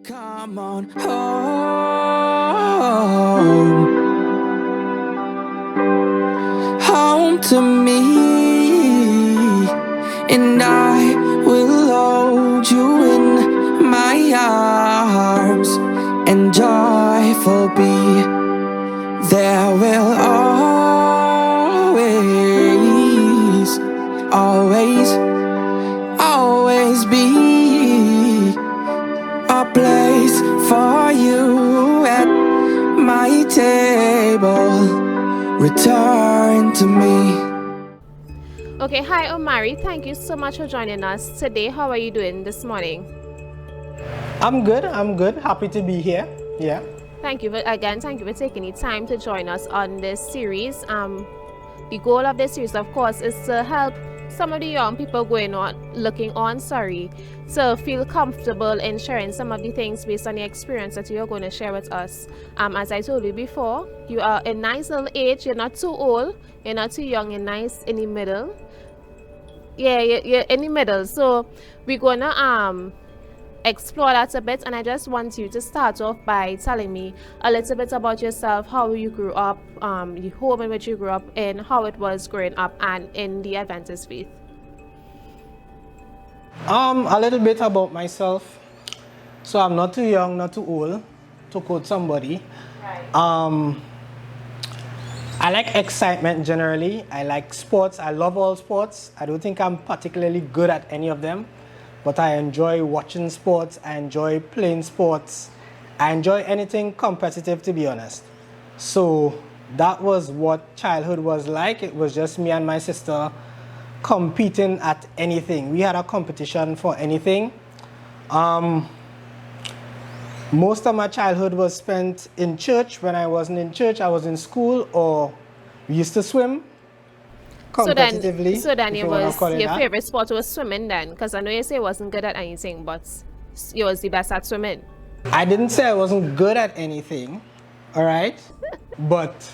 Come on home, home to me, and I will hold you in my arms, and joyful be. There will always, always, always be a place for you at my table. Return to me. Okay, hi Omari. Thank you so much for joining us today. How are you doing this morning? I'm good. Happy to be here. Yeah. Thank you for taking the time to join us on this series. The goal of this series, of course, is to help some of the young people to feel comfortable in sharing some of the things based on the experience that you're going to share with us. As I told you before, you are a nice little age. You're not too old. You're not too young. You're nice in the middle. Yeah, you're in the middle. So we're gonna explore that a bit, and I just want you to start off by telling me a little bit about yourself, how you grew up, the home in which you grew up in, how it was growing up and in the Adventist faith. A little bit about myself. So I'm not too young, not too old, to quote somebody. Right. I like excitement generally. I like sports. I love all sports. I don't think I'm particularly good at any of them, but I enjoy watching sports. I enjoy playing sports. I enjoy anything competitive, to be honest. So that was what childhood was like. It was just me and my sister competing at anything. We had a competition for anything. Most of my childhood was spent in church. When I wasn't in church, I was in school, or we used to swim competitively. So then your that. favorite sport was swimming then? Because I know you say you wasn't good at anything, but you was the best at swimming. I didn't say I wasn't good at anything, all right? But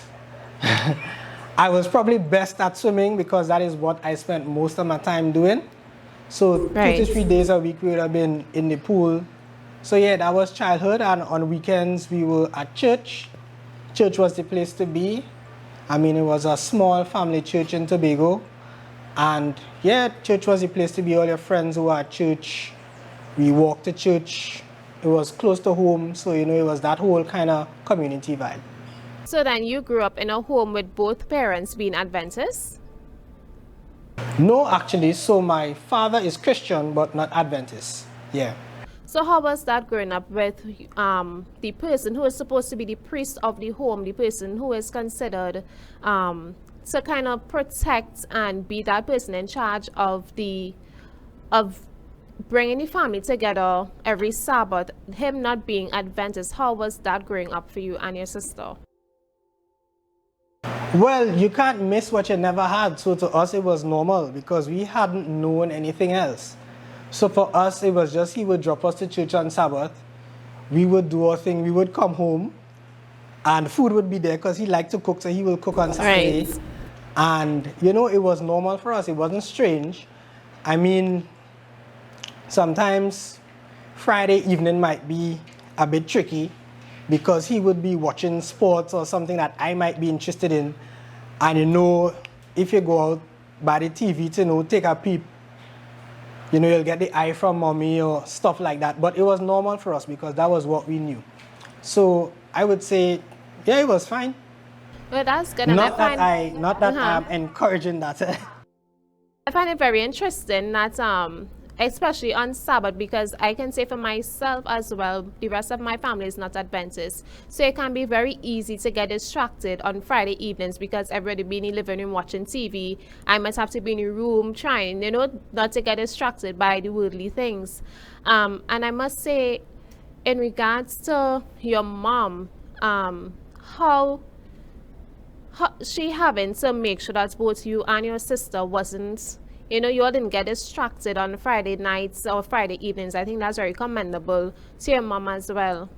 I was probably best at swimming because that is what I spent most of my time doing. So 2 to 3 days a week we would have been in the pool. So yeah, that was childhood, and on weekends we were at church. Church was the place to be. I mean, it was a small family church in Tobago. And yeah, church was the place to be. All your friends who were at church. We walked to church. It was close to home, so it was that whole kind of community vibe. So then you grew up in a home with both parents being Adventists? No, actually. So my father is Christian, but not Adventist. Yeah. So how was that growing up with the person who is supposed to be the priest of the home, the person who is considered to kind of protect and be that person in charge of bringing the family together every Sabbath, him not being Adventist? How was that growing up for you and your sister? Well, you can't miss what you never had. So to us, it was normal because we hadn't known anything else. So for us, it was just he would drop us to church on Sabbath. We would do our thing. We would come home, and food would be there because he liked to cook, so he will cook on Saturday. Right. And, it was normal for us. It wasn't strange. I mean, sometimes Friday evening might be a bit tricky because he would be watching sports or something that I might be interested in. And, if you go out by the TV to, take a peep, you'll get the eye from mommy or stuff like that. But it was normal for us because that was what we knew. So I would say, yeah, it was fine. Well, that's good. Not that I'm encouraging that. I find it very interesting that especially on Sabbath, because I can say for myself as well, the rest of my family is not Adventist. So it can be very easy to get distracted on Friday evenings because everybody be in the living room watching TV. I might have to be in the room trying, not to get distracted by the worldly things. And I must say, in regards to your mom, how she having to make sure that both you and your sister wasn't, you all didn't get distracted on Friday nights or Friday evenings. I think that's very commendable to your mom as well.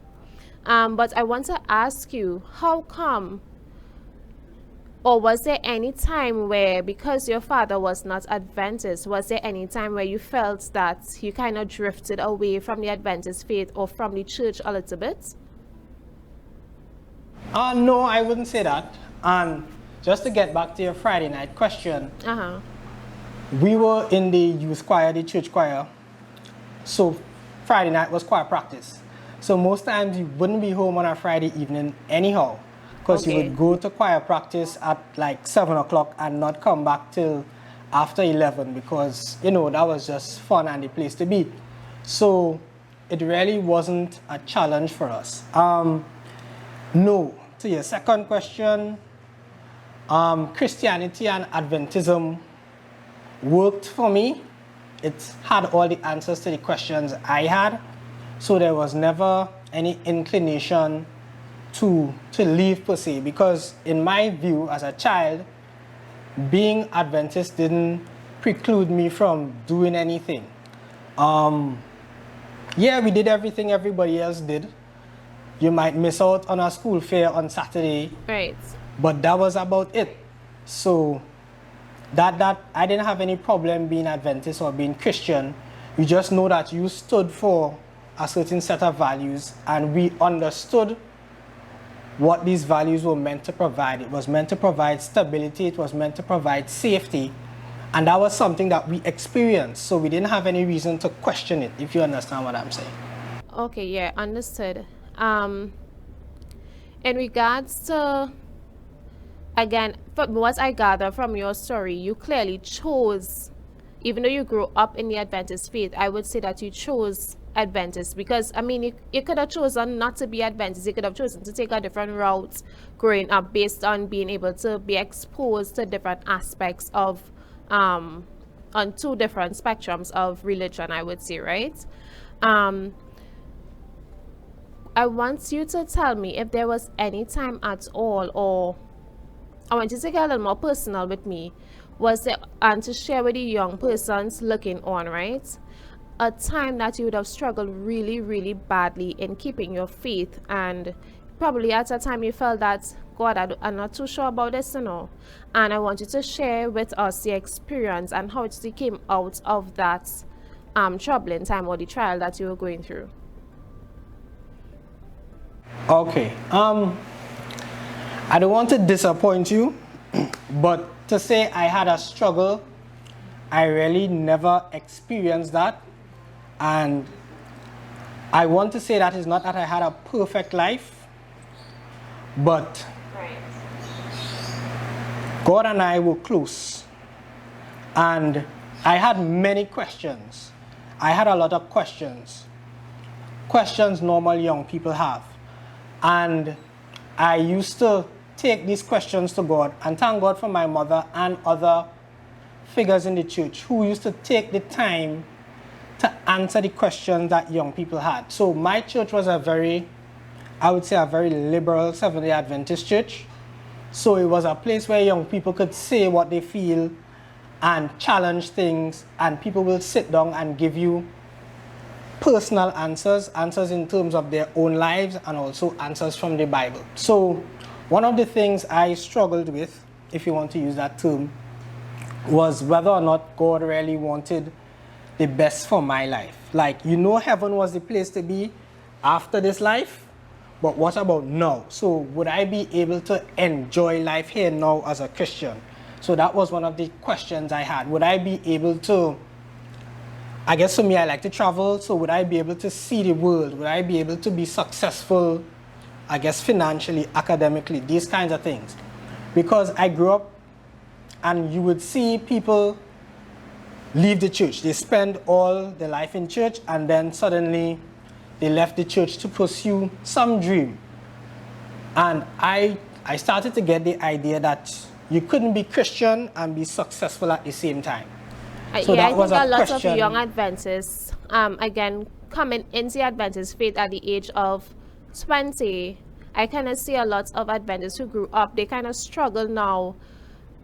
But I want to ask you, how come Or was there any time where, because your father was not Adventist, was there any time where you felt that you kind of drifted away from the Adventist faith or from the church a little bit? No, I wouldn't say that. And just to get back to your Friday night question, we were in the youth choir, the church choir. So Friday night was choir practice. So most times you wouldn't be home on a Friday evening anyhow, because you would go to choir practice at like 7 o'clock and not come back till after 11, because, you know, that was just fun and the place to be. So it really wasn't a challenge for us. No, to your second question, Christianity and Adventism worked for me. It had all the answers to the questions I had. So there was never any inclination to leave per se, because in my view as a child, being Adventist didn't preclude me from doing anything. Yeah, we did everything everybody else did. You might miss out on a school fair on Saturday. Right. But that was about it. So that I didn't have any problem being Adventist or being Christian. You just know that you stood for a certain set of values, and we understood what these values were meant to provide. It was meant to provide stability, it was meant to provide safety, and that was something that we experienced, so we didn't have any reason to question it, if you understand what I'm saying. Okay, yeah, understood. In regards to, again, from what I gather from your story, you clearly chose, even though you grew up in the Adventist faith, I would say that you chose Adventist, because I mean you could have chosen not to be Adventist. You could have chosen to take a different route growing up based on being able to be exposed to different aspects of on two different spectrums of religion, I would say, right? I want you to tell me if there was any time at all, or I want you to get a little more personal with me, was there, and to share with the young persons looking on, right? A time that you would have struggled really, really badly in keeping your faith, and probably at a time you felt that, God, I'm not too sure about this, you know. And I want you to share with us the experience and how it came out of that troubling time or the trial that you were going through. Okay. I don't want to disappoint you, but to say I had a struggle, I really never experienced that. And I want to say that is not that I had a perfect life, but God and I were close. And I had many questions. I had a lot of questions. Questions normal young people have. And I used to take these questions to God, and thank God for my mother and other figures in the church who used to take the time to answer the questions that young people had. So my church was I would say a very liberal Seventh-day Adventist church. So it was a place where young people could say what they feel and challenge things, and people will sit down and give you personal answers in terms of their own lives, and also answers from the Bible. So one of the things I struggled with, if you want to use that term, was whether or not God really wanted the best for my life. Like, you know, heaven was the place to be after this life, but what about now? So would I be able to enjoy life here now as a Christian? So that was one of the questions I had. Would I be able to, I guess for me, I like to travel, so would I be able to see the world? Would I be able to be successful, I guess financially, academically, these kinds of things? Because I grew up and you would see people leave the church. They spend all their life in church, and then suddenly they left the church to pursue some dream. And I started to get the idea that you couldn't be Christian and be successful at the same time. So yeah, that was I think a lot question. of young Adventists, again, coming into the Adventist faith at the age of 20, I kind of see a lot of Adventists who grew up, they kind of struggle now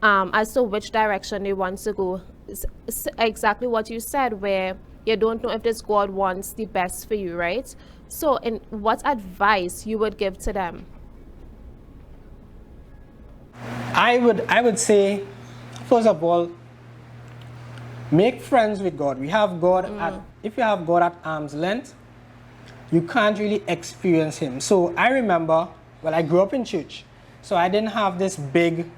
as to which direction they want to go. It's exactly what you said, where you don't know if this God wants the best for you, right? So what advice you would give to them? I would say, first of all, make friends with God. We have God if you have God at arm's length, you can't really experience him. So I remember, well, I grew up in church, so I didn't have this big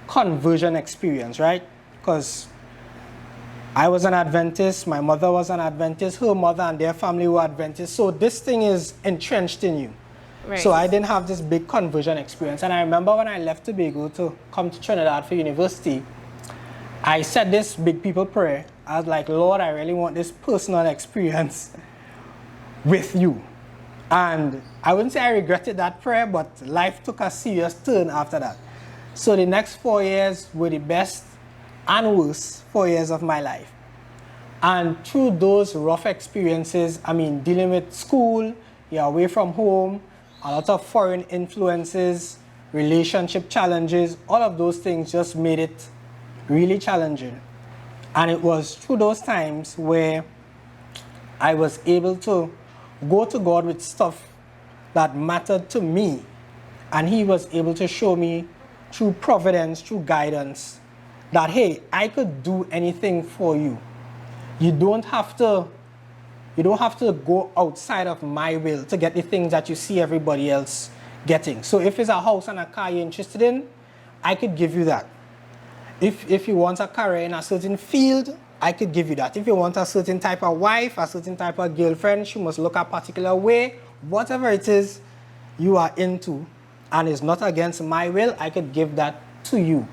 conversion experience, right? Because I was an Adventist, my mother was an Adventist, her mother and their family were Adventists. So this thing is entrenched in you. Right. So I didn't have this big conversion experience. And I remember when I left Tobago to come to Trinidad for university, I said this big people prayer. I was like, Lord, I really want this personal experience with you. And I wouldn't say I regretted that prayer, but life took a serious turn after that. So the next 4 years were the best and worst 4 years of my life. And through those rough experiences, I mean, dealing with school, you're away from home, a lot of foreign influences, relationship challenges, all of those things just made it really challenging. And it was through those times where I was able to go to God with stuff that mattered to me. And he was able to show me through providence, through guidance, that, hey, I could do anything for you. You don't have to go outside of my will to get the things that you see everybody else getting. So if it's a house and a car you're interested in, I could give you that. If you want a career in a certain field, I could give you that. If you want a certain type of wife, a certain type of girlfriend, she must look a particular way, whatever it is you are into, and it's not against my will, I could give that to you.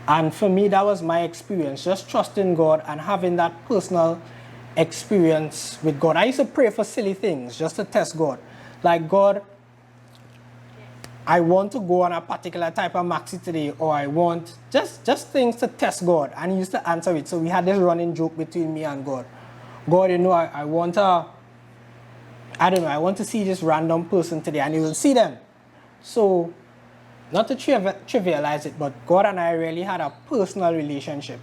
And for me, that was my experience, just trusting God and having that personal experience with God. I used to pray for silly things just to test God. Like, God, I want to go on a particular type of maxi today, or I want just things to test God. And he used to answer it. So we had this running joke between me and God. God, you know, I want to see this random person today, and you will see them. So, not to trivialize it, but God and I really had a personal relationship.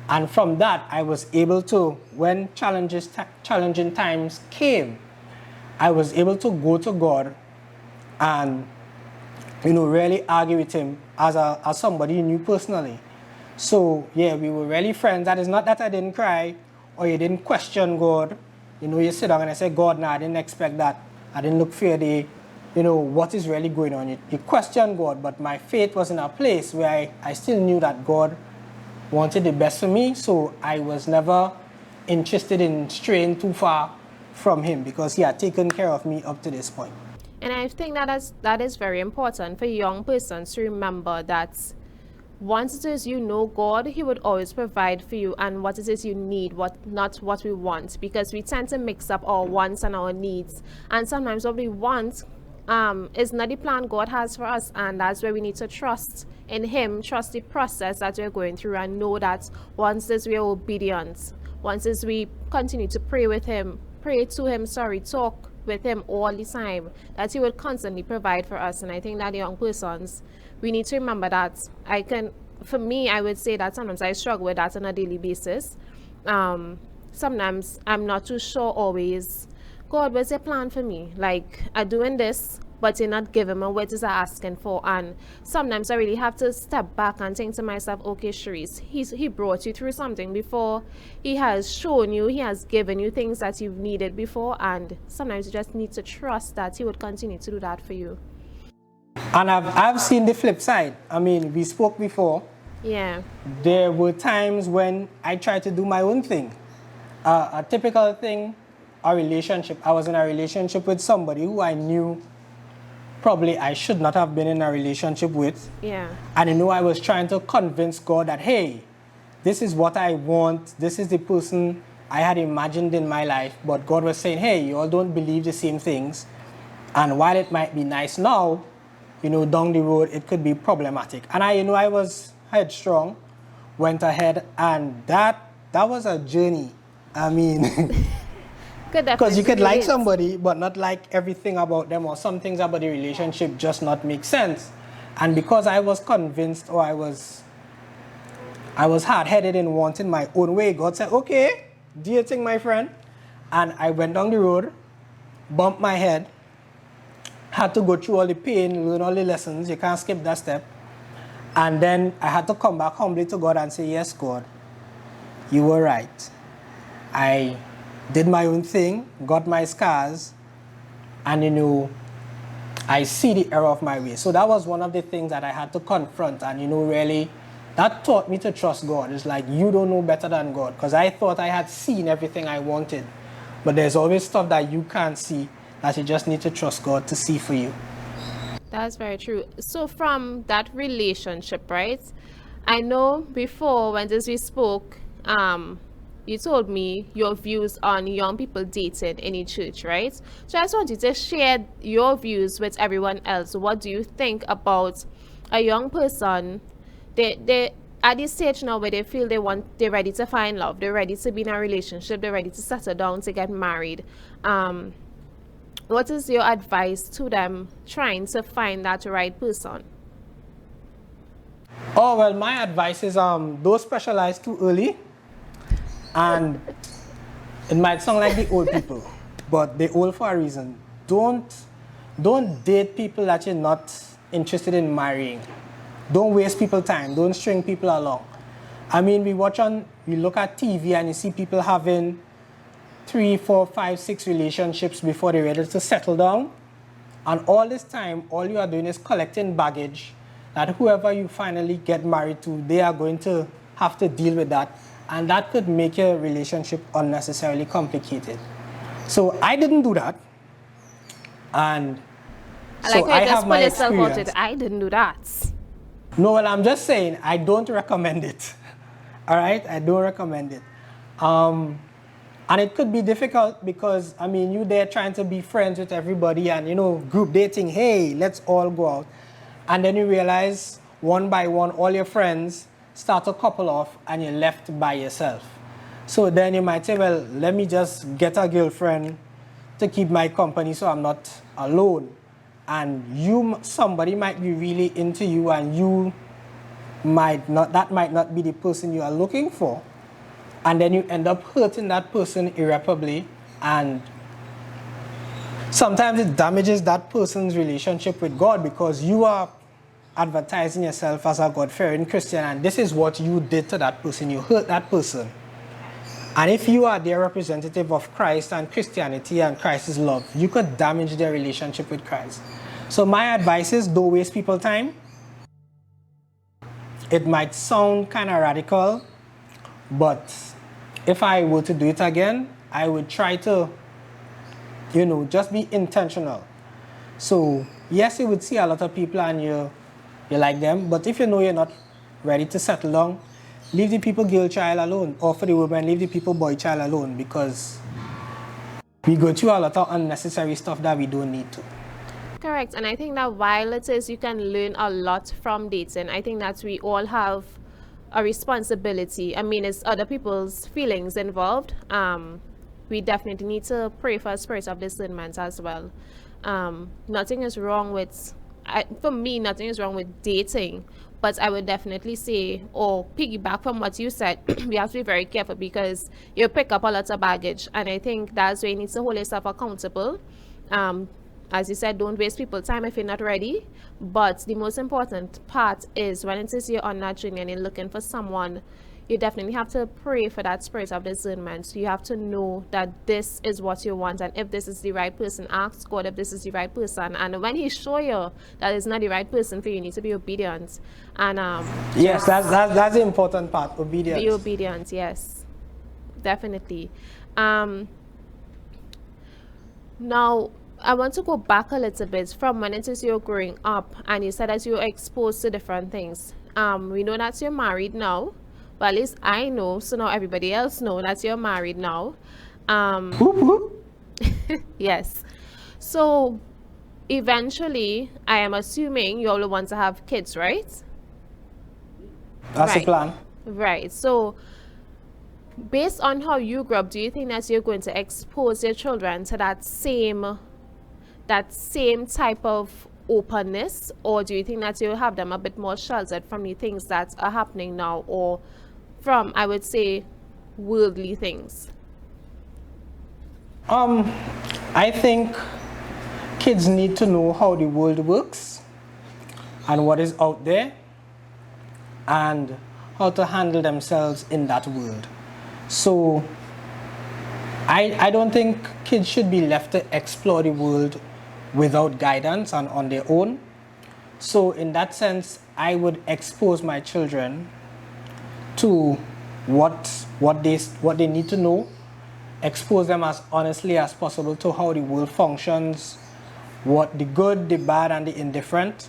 And from that, I was able to, when challenging times came, I was able to go to God and, you know, really argue with him as somebody he knew personally. So, yeah, we were really friends. That is not that I didn't cry or you didn't question God. You know, you sit down and I say, God, nah, I didn't expect that. I didn't look for the, you know, what is really going on. You question God, but my faith was in a place where I still knew that God wanted the best for me, so I was never interested in straying too far from him because he had taken care of me up to this point. And I think that is very important for young persons to remember that once it is you know God, he would always provide for you and what it is you need, not what we want, because we tend to mix up our wants and our needs. And sometimes what we want is not the plan God has for us, and that's where we need to trust in him, trust the process that we're going through, and know that once we are obedient, once we continue to pray to him, talk with him all the time, that he will constantly provide for us. And I think that young persons, we need to remember that. For me, I would say that sometimes I struggle with that on a daily basis. Sometimes I'm not too sure always, God, what's your plan for me? Like, I'm doing this, but you're not giving me what is I asking for. And sometimes I really have to step back and think to myself, okay, Sherice, he brought you through something before. He has shown you, he has given you things that you've needed before. And sometimes you just need to trust that he would continue to do that for you. And I've seen the flip side. I mean, we spoke before. Yeah. There were times when I tried to do my own thing. A typical thing, a relationship. I was in a relationship with somebody who I knew probably I should not have been in a relationship with. Yeah. And I knew I was trying to convince God that, hey, this is what I want. This is the person I had imagined in my life. But God was saying, hey, you all don't believe the same things. And while it might be nice now, you know, down the road, it could be problematic. And I was headstrong, went ahead, and that was a journey. I mean, because you could like somebody, but not like everything about them, or some things about the relationship just not make sense. And because I was convinced, or I was hard-headed in wanting my own way, God said, okay, do your thing, my friend. And I went down the road, bumped my head, had to go through all the pain, learn all the lessons. You can't skip that step. And then I had to come back humbly to God and say, yes, God, you were right. I did my own thing, got my scars, and I see the error of my way. So that was one of the things that I had to confront, and really, that taught me to trust God. It's like, you don't know better than God, because I thought I had seen everything I wanted. But there's always stuff that you can't see that you just need to trust God to see for you. That's very true. So from that relationship, right? I know before when we spoke, you told me your views on young people dating in a church, right? So I just want you to share your views with everyone else. What do you think about a young person? They at this stage now where they feel they're ready to find love, they're ready to be in a relationship, they're ready to settle down, to get married. What is your advice to them trying to find that right person? Oh, well, my advice is don't specialize too early. And it might sound like the old people, but they're old for a reason. Don't date people that you're not interested in marrying. Don't waste people's time. Don't string people along. I mean, we look at TV and you see people having 3, 4, 5, 6 relationships before they're ready to settle down. And all this time, all you are doing is collecting baggage that whoever you finally get married to, they are going to have to deal with that. And that could make your relationship unnecessarily complicated. So I didn't do that. And so I have my experience. I didn't do that. No, well, I'm just saying, I don't recommend it. All right? I don't recommend it. And it could be difficult because, I mean, you're there trying to be friends with everybody and, group dating, hey, let's all go out. And then you realize, one by one, all your friends start to couple off and you're left by yourself. So then you might say, well, let me just get a girlfriend to keep my company so I'm not alone. And somebody might be really into you and that might not be the person you are looking for. And then you end up hurting that person irreparably, and sometimes it damages that person's relationship with God because you are advertising yourself as a God-fearing Christian, and this is what you did to that person. You hurt that person. And if you are their representative of Christ and Christianity and Christ's love, you could damage their relationship with Christ. So my advice is don't waste people's time. It might sound kind of radical, but if I were to do it again, I would try to, just be intentional. So yes, you would see a lot of people and you like them, but if you know you're not ready to settle down, leave the people girl child alone, or for the women, leave the people boy child alone, because we go through a lot of unnecessary stuff that we don't need to. Correct. And I think that while it is you can learn a lot from dating, I think that we all have a responsibility. I mean, it's other people's feelings involved. We definitely need to pray for a spirit of discernment as well. Nothing is wrong with, for me, nothing is wrong with dating. But I would definitely say, or piggyback from what you said, we have to be very careful because you pick up a lot of baggage. And I think that's where you need to hold yourself accountable. As you said, don't waste people's time if you're not ready. But the most important part is when it is you're on that journey and you're looking for someone, you definitely have to pray for that spirit of discernment. So you have to know that this is what you want. And if this is the right person, ask God if this is the right person. And when He shows you that it's not the right person for you, you need to be obedient. And yes, that's the important part, obedience. Be obedient, yes. Definitely. Now, I want to go back a little bit from when it is you're growing up and you said that you're exposed to different things. We know that you're married now, but at least I know, so now everybody else know that you're married now. Yes. So eventually, I am assuming you all want to have kids, right? That's the plan. Right. So based on how you grew up, do you think that you're going to expose your children to that same type of openness, or do you think that you'll have them a bit more sheltered from the things that are happening now, or from, I would say, worldly things? I think kids need to know how the world works and what is out there. and how to handle themselves in that world. So I don't think kids should be left to explore the world without guidance and on their own. So in that sense, I would expose my children to what they need to know, expose them as honestly as possible to how the world functions, what the good, the bad, and the indifferent.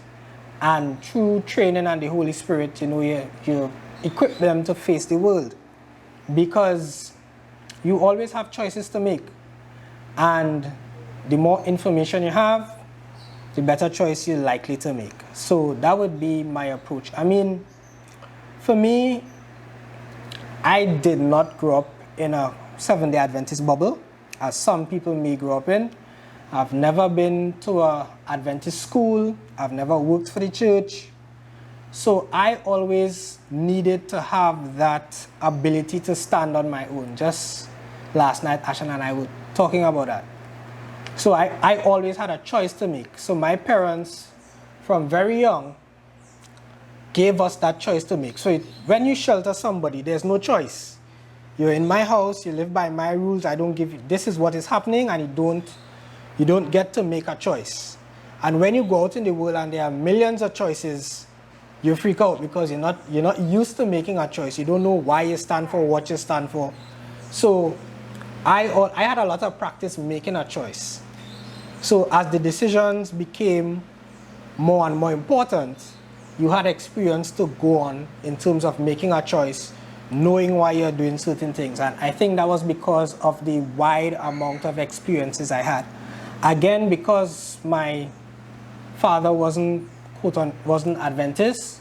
And through training and the Holy Spirit, you equip them to face the world. Because you always have choices to make. And the more information you have, the better choice you're likely to make. So that would be my approach. I mean, for me, I did not grow up in a Seventh-day Adventist bubble, as some people may grow up in. I've never been to an Adventist school. I've never worked for the church. So I always needed to have that ability to stand on my own. Just last night, Ashan and I were talking about that. So I always had a choice to make. So my parents, from very young, gave us that choice to make. So when you shelter somebody, there's no choice. You're in my house, you live by my rules, I don't give you, this is what is happening, and you don't get to make a choice. And when you go out in the world and there are millions of choices, you freak out because you're not used to making a choice. You don't know why you stand for, what you stand for. So I had a lot of practice making a choice. So as the decisions became more and more important, you had experience to go on in terms of making a choice, knowing why you're doing certain things. And I think that was because of the wide amount of experiences I had. Again, because my father wasn't Adventist,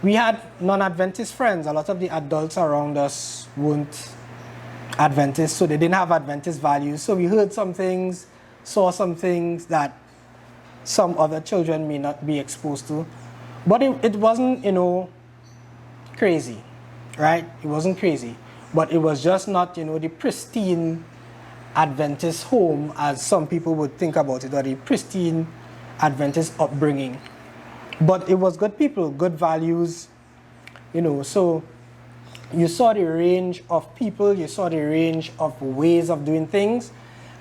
we had non-Adventist friends. A lot of the adults around us weren't Adventist, so they didn't have Adventist values. So we heard some things, saw some things that some other children may not be exposed to. But it wasn't, crazy, right? It wasn't crazy. But it was just not, the pristine Adventist home as some people would think about it, or the pristine Adventist upbringing. But it was good people, good values, so you saw the range of people, you saw the range of ways of doing things,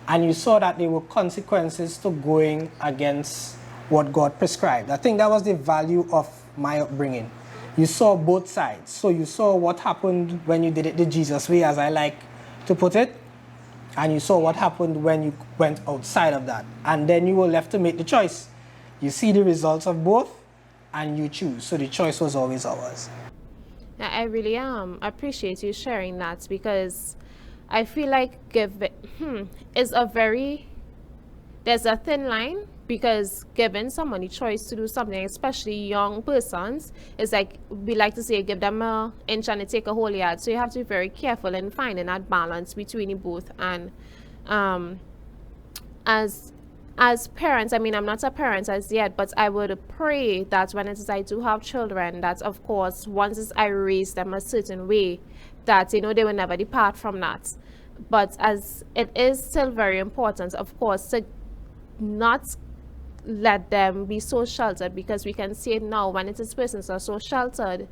and you saw that there were consequences to going against what God prescribed. I think that was the value of my upbringing. You saw both sides. So you saw what happened when you did it the Jesus way, as I like to put it, and you saw what happened when you went outside of that. And then you were left to make the choice. You see the results of both, and you choose. So the choice was always ours. I really appreciate you sharing that, because I feel like is there's a thin line, because giving someone a choice to do something, especially young persons, is like, we like to say, give them an inch and they take a whole yard. So you have to be very careful in finding that balance between the both. And as parents, I mean, I'm not a parent as yet, but I would pray that when it is I do have children, that of course, once I raise them a certain way, that, they will never depart from that. But as it is still very important, of course, to not let them be so sheltered, because we can see it now when it is persons are so sheltered,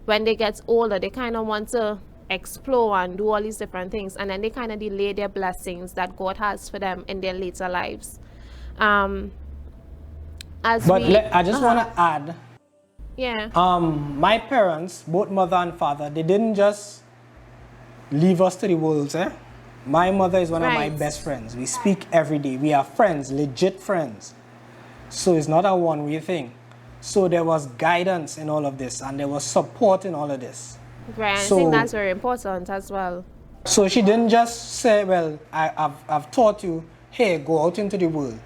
when they get older, they kind of want to explore and do all these different things, and then they kind of delay their blessings that God has for them in their later lives. I just want to add, yeah, my parents, both mother and father, they didn't just leave us to the wolves. My mother is one of my best friends. We speak every day. We are friends, legit friends. So it's not a one-way thing. So there was guidance in all of this, and there was support in all of this. Right, so, I think that's very important as well. So she didn't just say, well, I've taught you, hey, go out into the world.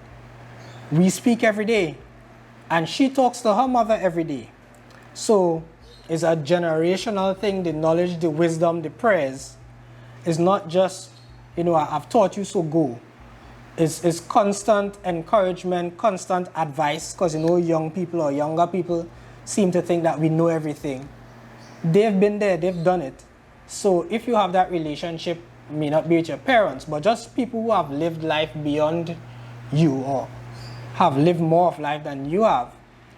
We speak every day. And she talks to her mother every day. So it's a generational thing, the knowledge, the wisdom, the prayers. It's not just, I've taught you, so go. It's constant encouragement, constant advice, because, young people or younger people seem to think that we know everything. They've been there, they've done it. So if you have that relationship, may not be with your parents, but just people who have lived life beyond you, or have lived more of life than you have,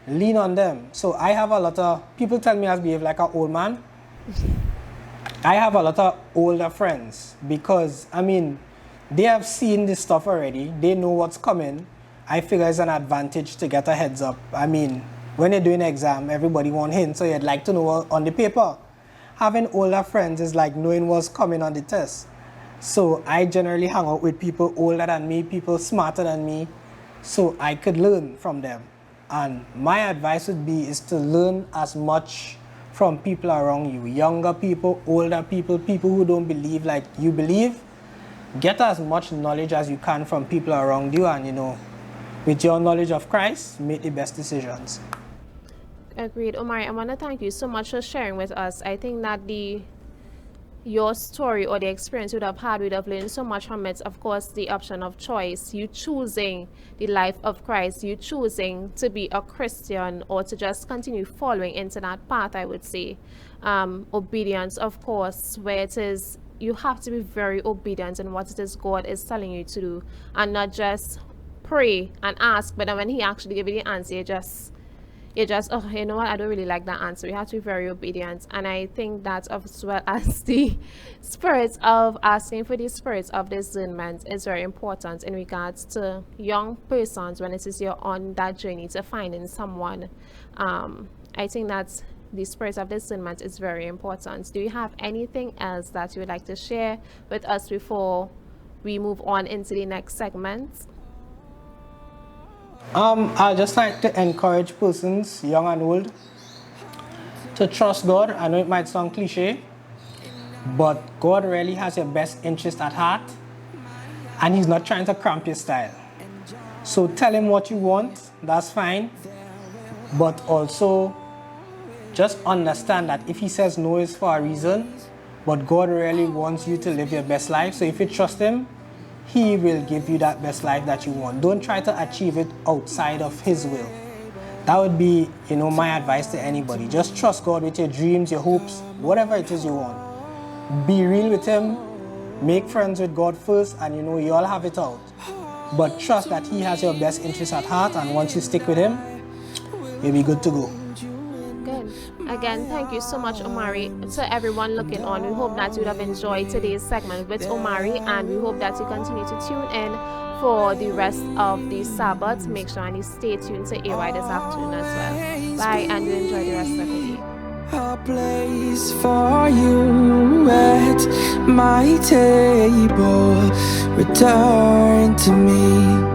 lean on them. So I have a lot of people tell me I behave like an old man. I have a lot of older friends because, I mean, they have seen this stuff already. They know what's coming. I figure it's an advantage to get a heads up. I mean, when you're doing an exam, everybody wants hints, so you'd like to know on the paper. Having older friends is like knowing what's coming on the test. So I generally hang out with people older than me, people smarter than me, so I could learn from them. And my advice would be is to learn as much from people around you. Younger people, older people, people who don't believe like you believe. Get as much knowledge as you can from people around you, and you know, with your knowledge of Christ, make the best decisions. Agreed. Omari, I want to thank you so much for sharing with us. I think that your story or the experience you would have had, would have learned so much from it. Of course, the option of choice, you choosing the life of Christ, you choosing to be a Christian or to just continue following into that path, I would say. Obedience, of course, where it is, you have to be very obedient in what it is God is telling you to do, and not just pray and ask, but then when he actually gives you the answer, you just, oh, you know what, I don't really like that answer. You have to be very obedient. And I think that as well as the spirit of asking for the spirit of discernment is very important in regards to young persons when it is you're on that journey to finding someone. I think that the spirit of discernment is very important. Do you have anything else that you would like to share with us before we move on into the next segment? I just like to encourage persons, young and old, to trust God. I know it might sound cliche, but God really has your best interest at heart, and he's not trying to cramp your style. So tell him what you want, that's fine, but also just understand that if he says no, it's for a reason, but God really wants you to live your best life. So if you trust him, he will give you that best life that you want. Don't try to achieve it outside of his will. That would be, you know, my advice to anybody. Just trust God with your dreams, your hopes, whatever it is you want. Be real with him. Make friends with God first, and you know, you all have it out. But trust that he has your best interest at heart, and once you stick with him, you'll be good to go. Good. Again, thank you so much, Omari. To everyone looking on, we hope that you would have enjoyed today's segment with Omari, and we hope that you continue to tune in for the rest of the Sabbath. Make sure and you stay tuned to AY this afternoon as well. Bye, and you enjoy the rest of the day. A place for you at my table. Return to me.